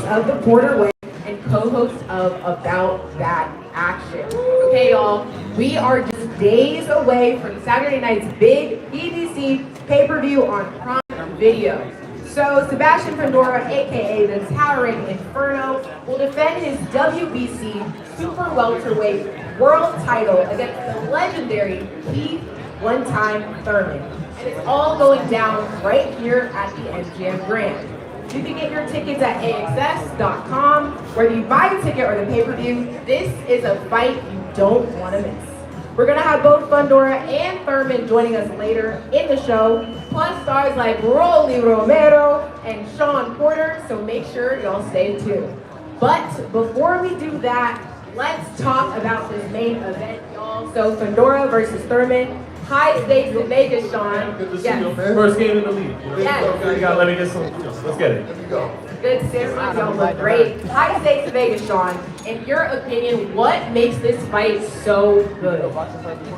of The Porter Way and co-host of About That Action. Okay, y'all, we are just days away from Saturday night's big BBC pay-per-view on Prime Video. So Sebastian Fundora, aka the Towering Inferno, will defend his WBC Super Welterweight World title against the legendary Keith one-time Thurman. And it's all going down right here at the MGM Grand. You can get your tickets at AXS.com. Whether you buy the ticket or the pay-per-view, this is a fight you don't want to miss. We're going to have both Fundora and Thurman joining us later in the show, plus stars like Rolly Romero and Sean Porter, so make sure y'all stay tuned. But before we do that, let's talk about this main event, y'all. So Fundora versus Thurman. High stakes in Vegas, Sean. Good to see you, man. First game in the league. Yes. You gotta let me get some. Let's get it. There you go. Good to see you. Y'all look great. High stakes in Vegas, Sean. In your opinion, what makes this fight so good?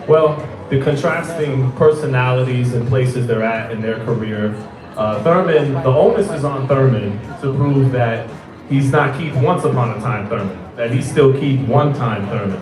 Well, the contrasting personalities and places they're at in their career. Thurman, the onus is on Thurman to prove that he's not Keith once upon a time Thurman, that he's still Keith one time Thurman.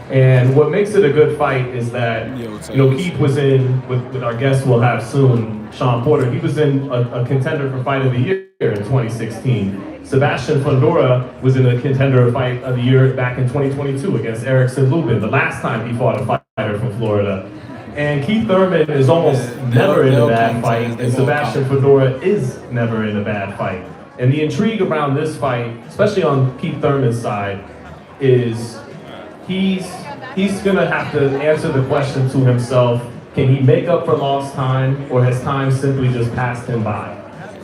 And what makes it a good fight is that, Keith was in, with our guest we'll have soon, Sean Porter, he was in a contender for Fight of the Year in 2016. Sebastian Fundora was in a contender Fight of the Year back in 2022 against Erickson Lubin, the last time he fought a fighter from Florida. And Keith Thurman is almost never in a bad fight, and Sebastian Fundora is never in a bad fight. And the intrigue around this fight, especially on Keith Thurman's side, is he's gonna have to answer the question to himself, can he make up for lost time, or has time simply just passed him by?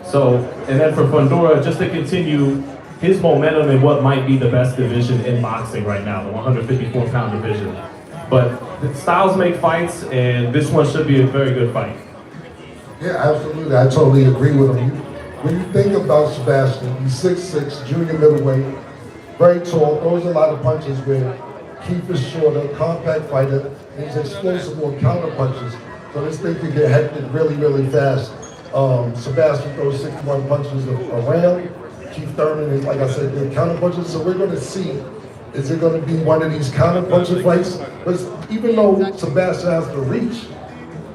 So, and then for Fundora, just to continue his momentum in what might be the best division in boxing right now, the 154-pound division. But the styles make fights, and this one should be a very good fight. Yeah, absolutely. I totally agree with him. When you think about Sebastian, he's 6'6", junior middleweight, very tall, throws a lot of punches where Keith is shorter, compact fighter, and he's explosive on counter punches. So this thing can get hectic really, really fast. Sebastian throws 61 punches around. Keith Thurman is, like I said, good counter punches. So we're going to see, is it going to be one of these counter puncher fights? But even though Sebastian has the reach,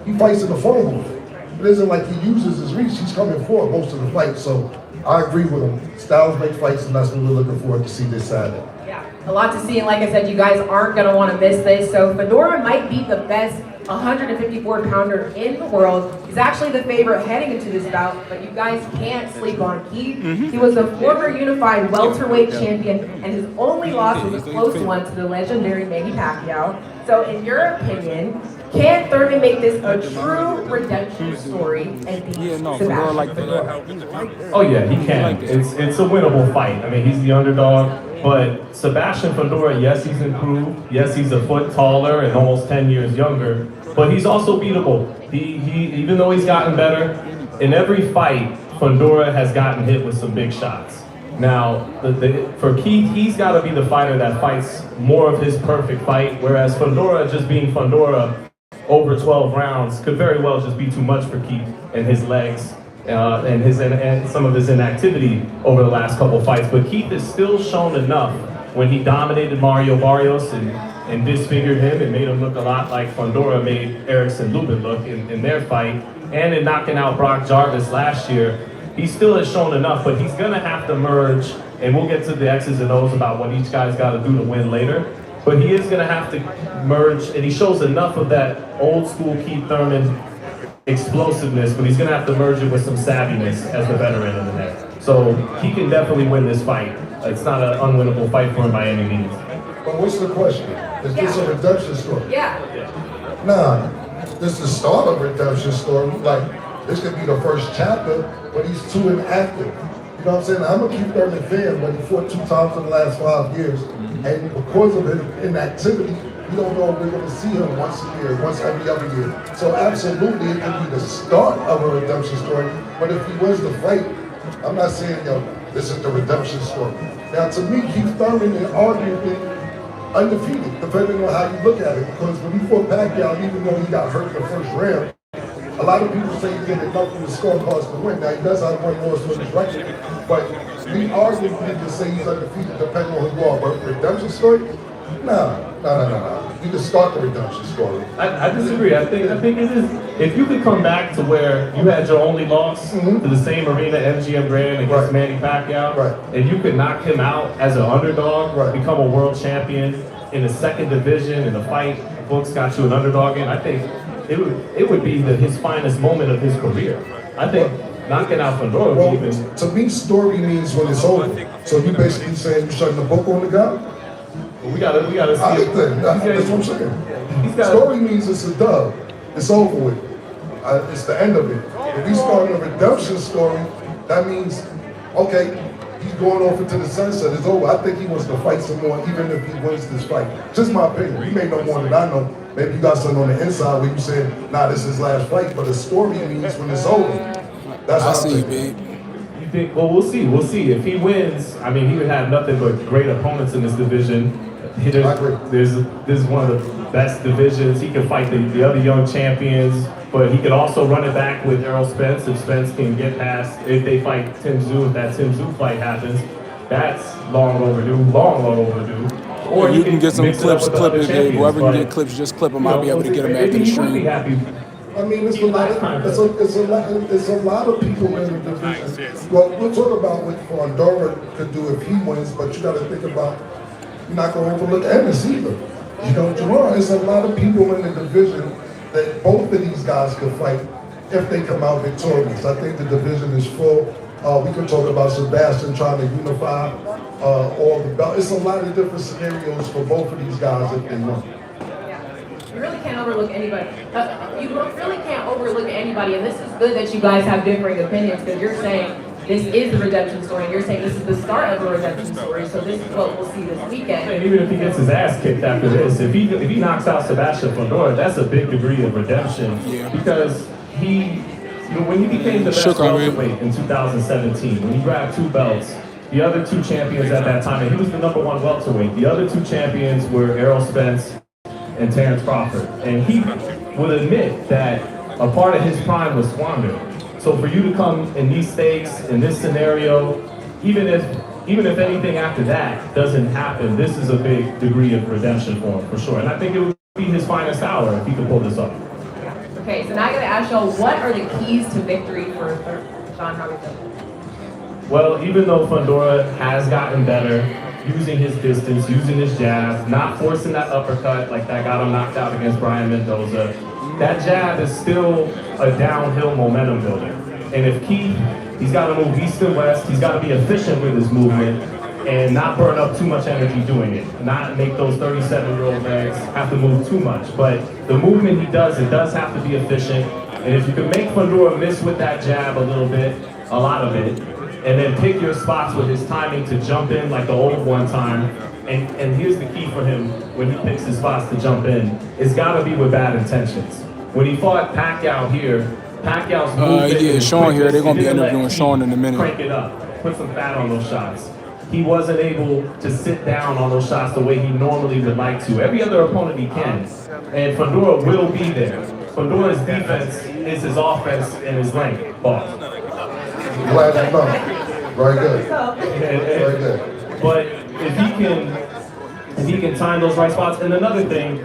he fights in the phone booth. It isn't like he uses his reach. He's coming forward most of the fight. So I agree with him. Styles make fights, and that's what we're looking forward to see this Saturday. Yeah, a lot to see, and like I said, you guys aren't going to want to miss this. So Fundora might be the best 154-pounder in the world. He's actually the favorite heading into this bout, but you guys can't sleep on Keith. He was the former unified welterweight champion, and his only loss was a close one to the legendary Manny Pacquiao. So in your opinion, can Thurman make this a true redemption story and beat Sebastian Fundora? Oh yeah, he can. It's a winnable fight. I mean, he's the underdog. But Sebastian Fundora, yes, he's improved. Yes, he's a foot taller and almost 10 years younger. But he's also beatable. He even though he's gotten better, in every fight, Fundora has gotten hit with some big shots. Now, for Keith, he's got to be the fighter that fights more of his perfect fight, whereas Fundora, just being Fundora over 12 rounds, could very well just be too much for Keith and his legs. And some of his inactivity over the last couple fights. But Keith has still shown enough when he dominated Mario Barrios and disfigured him and made him look a lot like Fundora made Erickson Lubin look in their fight, and in knocking out Brock Jarvis last year. He still has shown enough, but he's gonna have to merge, and we'll get to the X's and O's about what each guy's gotta do to win later. But he is gonna have to merge, and he shows enough of that old school Keith Thurman explosiveness, but he's going to have to merge it with some savviness as the veteran in the net. So he can definitely win this fight. It's not an unwinnable fight for him by any means. But what's the question? Is this a redemption story? Yeah. Nah, this is the start of a redemption story. Like, this could be the first chapter, but he's too inactive. You know what I'm saying? I'm a Keith Thurman fan, but he fought 2 times in the last 5 years. And because of his inactivity, we don't know if we're going to see him once a year, once every other year. So absolutely, it could be the start of a redemption story. But if he wins the fight, I'm not saying, this is the redemption story. Now, to me, Keith Thurman is arguably undefeated, depending on how you look at it. Because when he fought Pacquiao, even though he got hurt in the first round, a lot of people say he did enough from the scorecards to win. Now, he does have one loss on his record, but we arguably can say he's undefeated depending on who you are, but redemption story? No. You can start the redemption story. I disagree. I think it is. If you could come back to where you had your only loss to the same arena, MGM Grand against Manny Pacquiao, and you could knock him out as an underdog, become a world champion in the second division in a fight, the books got you an underdog in. I think it would be his finest moment of his career. I think knocking out Fundora would even. To me, story means when it's over. So you basically saying you shutting the book on the guy? We gotta see. That's what I'm saying. Story means it's a dub. It's over with. It's the end of it. If we start a redemption story, that means, okay, he's going off into the sunset. It's over. I think he wants to fight some more, even if he wins this fight. Just my opinion. You may know more than I know. Maybe you got something on the inside where you said, nah, this is his last fight. But a story means when it's over. That's how I see it, babe. You think? Well, we'll see. We'll see. If he wins, I mean, he would have nothing but great opponents in this division. This is one of the best divisions. He can fight the other young champions, but he could also run it back with Errol Spence if Spence can get past. If they fight Tim Tszyu, if that Tim Tszyu fight happens, that's long overdue. Or you can get some clips, clip it. Whoever can get clips, just clip them. I'll be able to get them after the stream. I mean, it's a lot of people in the division. Well, we'll talk about what Fundora could do if he wins, but you got to think about. You're not going to overlook Ennis either. You know, Jerron, there's a lot of people in the division that both of these guys could fight if they come out victorious. I think the division is full. We could talk about Sebastian trying to unify all the belts. It's a lot of different scenarios for both of these guys if they win. You really can't overlook anybody. You really can't overlook anybody, and this is good that you guys have differing opinions because you're saying this is the redemption story, and you're saying this is the start of a redemption story, so this is what we'll see this weekend. And even if he gets his ass kicked after this, if he knocks out Sebastian Fundora, that's a big degree of redemption because when he became the best welterweight in 2017, when he grabbed 2 belts, the other 2 champions at that time, and he was the number 1 welterweight, the other 2 champions were Errol Spence and Terrence Crawford, and he would admit that a part of his prime was squandered. So for you to come in these stakes, in this scenario, even if anything after that doesn't happen, this is a big degree of redemption for him, for sure. And I think it would be his finest hour if he could pull this off. Okay, so now I gotta ask y'all, what are the keys to victory for Sean Harrington? Well, even though Fundora has gotten better, using his distance, using his jab, not forcing that uppercut like that got him knocked out against Brian Mendoza, that jab is still a downhill momentum builder. And if he's got to move east and west, he's got to be efficient with his movement and not burn up too much energy doing it. Not make those 37-year-old legs have to move too much. But the movement he does, it does have to be efficient. And if you can make Fundora miss with that jab a little bit, a lot of it, and then pick your spots with his timing to jump in like the old one time, and here's the key for him when he picks his spots to jump in, it's got to be with bad intentions. When he fought Pacquiao here, Pacquiao's movement. Yeah, Sean here. They're gonna be interviewing Sean in a minute. Crank it up, put some fat on those shots. He wasn't able to sit down on those shots the way he normally would like to. Every other opponent he can, and Fundora will be there. Fundora's defense is his offense and his length. Boss. Glad to know. Very good. Very good. But if he can time those right spots, and another thing,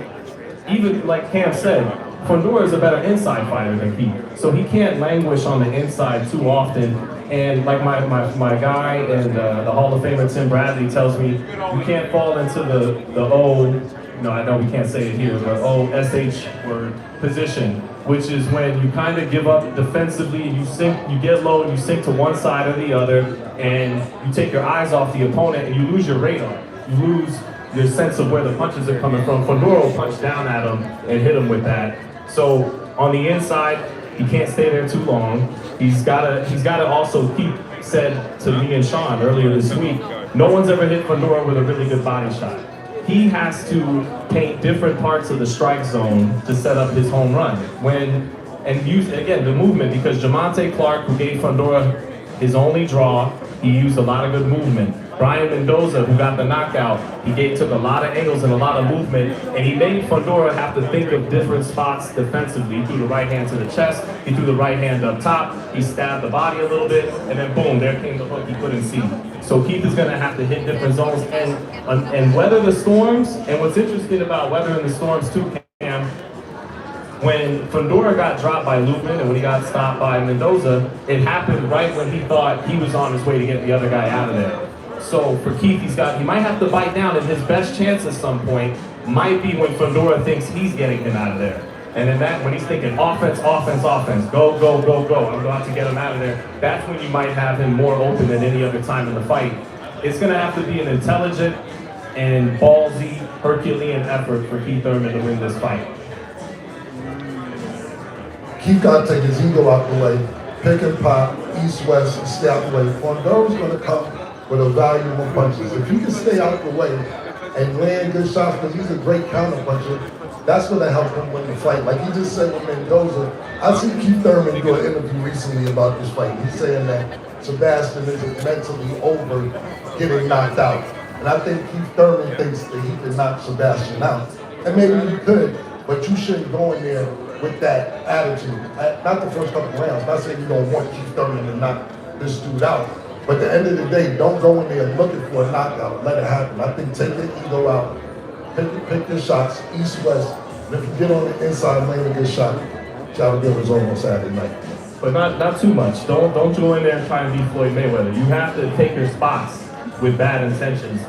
even like Cam said, Fundora is a better inside fighter than Pete, so he can't languish on the inside too often. And like my guy and the Hall of Famer Tim Bradley tells me, you can't fall into the O, no, I know we can't say it here, but O-S-H word position, which is when you kind of give up defensively, you get low and you sink to one side or the other, and you take your eyes off the opponent and you lose your radar. You lose your sense of where the punches are coming from. Fundora will punch down at him and hit him with that. So on the inside, he can't stay there too long. He's gotta also keep, said to me and Sean earlier this week, no one's ever hit Fundora with a really good body shot. He has to paint different parts of the strike zone to set up his home run. And use, again, the movement, because Jamonte Clark, who gave Fundora his only draw, he used a lot of good movement. Brian Mendoza, who got the knockout, he took a lot of angles and a lot of movement, and he made Fundora have to think of different spots defensively. He threw the right hand to the chest, he threw the right hand up top, he stabbed the body a little bit, and then boom, there came the hook he couldn't see. So Keith is going to have to hit different zones and weather the storms. And what's interesting about weathering the storms too, Cam, when Fundora got dropped by Lubin and when he got stopped by Mendoza, it happened right when he thought he was on his way to get the other guy out of there. So for Keith, he might have to bite down, and his best chance at some point might be when Fundora thinks he's getting him out of there. And then when he's thinking offense, offense, offense, go, go, go, go, I'm about to get him out of there, that's when you might have him more open than any other time in the fight. It's going to have to be an intelligent and ballsy, Herculean effort for Keith Thurman to win this fight. Keith got to take his ego out the way, pick and pop, east-west, and stay out the way. Fundora's going to come with a volume of punches. If he can stay out the way and land good shots, because he's a great counter puncher, that's going to help him win the fight. Like he just said with Mendoza, I see Keith Thurman do an interview recently about this fight. He's saying that Sebastian isn't mentally over getting knocked out. And I think Keith Thurman thinks that he can knock Sebastian out. And maybe he could, but you shouldn't go in there with that attitude. Not the first couple rounds. Not saying you don't want Keith Thurman to knock this dude out. But at the end of the day, don't go in there looking for a knockout. Let it happen. I think take your ego out. Pick your shots, east-west. And if you get on the inside lane and get shot, Chalabill was almost Saturday night. But not too much. Don't go in there and try and beat Floyd Mayweather. You have to take your spots with bad intentions.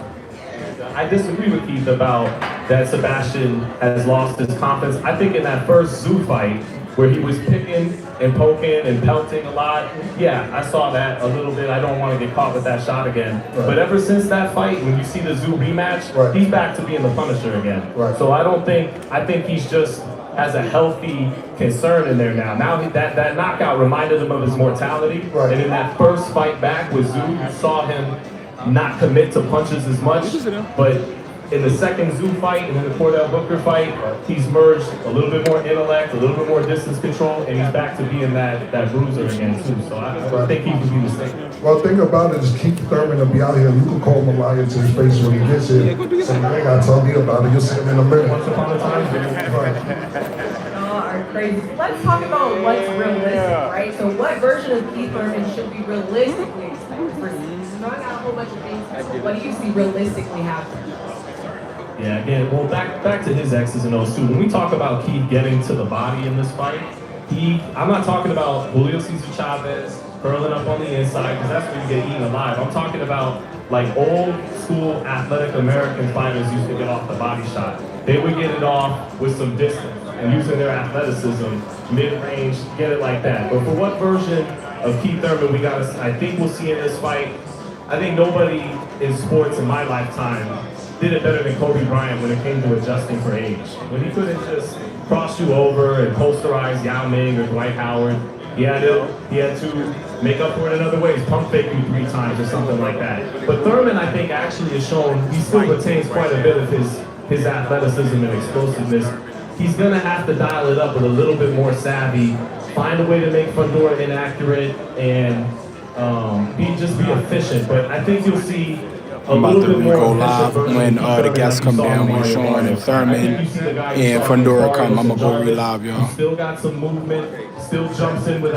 I disagree with Keith about that Sebastian has lost his confidence. I think in that first Zoo fight, where he was picking and poking and pelting a lot, yeah, I saw that a little bit. I don't want to get caught with that shot again. Right. But ever since that fight, when you see the Zoo rematch, right, he's back to being the Punisher again. Right. So I think he's just has a healthy concern in there now. Now that knockout reminded him of his mortality. Right. And in that first fight back with Zoo, you saw him not commit to punches as much, but in the second Zoo fight and in the Cordell Booker fight, he's merged a little bit more intellect, a little bit more distance control, and he's back to being that bruiser again too. So I think he can be mistaken. Well, the thing about it is Keith Thurman will be out here. You can call him a liar to his face when he gets here. So you ain't got to tell me about it. You'll see him in a minute. Once upon a time, Are crazy. Let's talk about what's realistic, right? So what version of Keith Thurman should we realistically expect? Throwing out a whole bunch of things. What do you see realistically happening? Yeah, again, well, back to his X's and O's too. When we talk about Keith getting to the body in this fight, I'm not talking about Julio Cesar Chavez curling up on the inside, because that's where you get eaten alive. I'm talking about like old school athletic American fighters used to get off the body shot. They would get it off with some distance and using their athleticism, mid-range, get it like that. But for what version of Keith Thurman I think we'll see in this fight, I think nobody in sports in my lifetime did it better than Kobe Bryant when it came to adjusting for age. When he couldn't just cross you over and posterize Yao Ming or Dwight Howard, he had to make up for it in other ways, pump fake you 3 times or something like that. But Thurman, I think, actually has shown he still retains quite a bit of his athleticism and explosiveness. He's gonna have to dial it up with a little bit more savvy, find a way to make Fundora inaccurate, and be efficient. But I think you'll see I'm about to go live when the guests come down, when Sean and Thurman and Fundora come. I'm gonna go re-live, y'all. Still got some movement, still jumps in with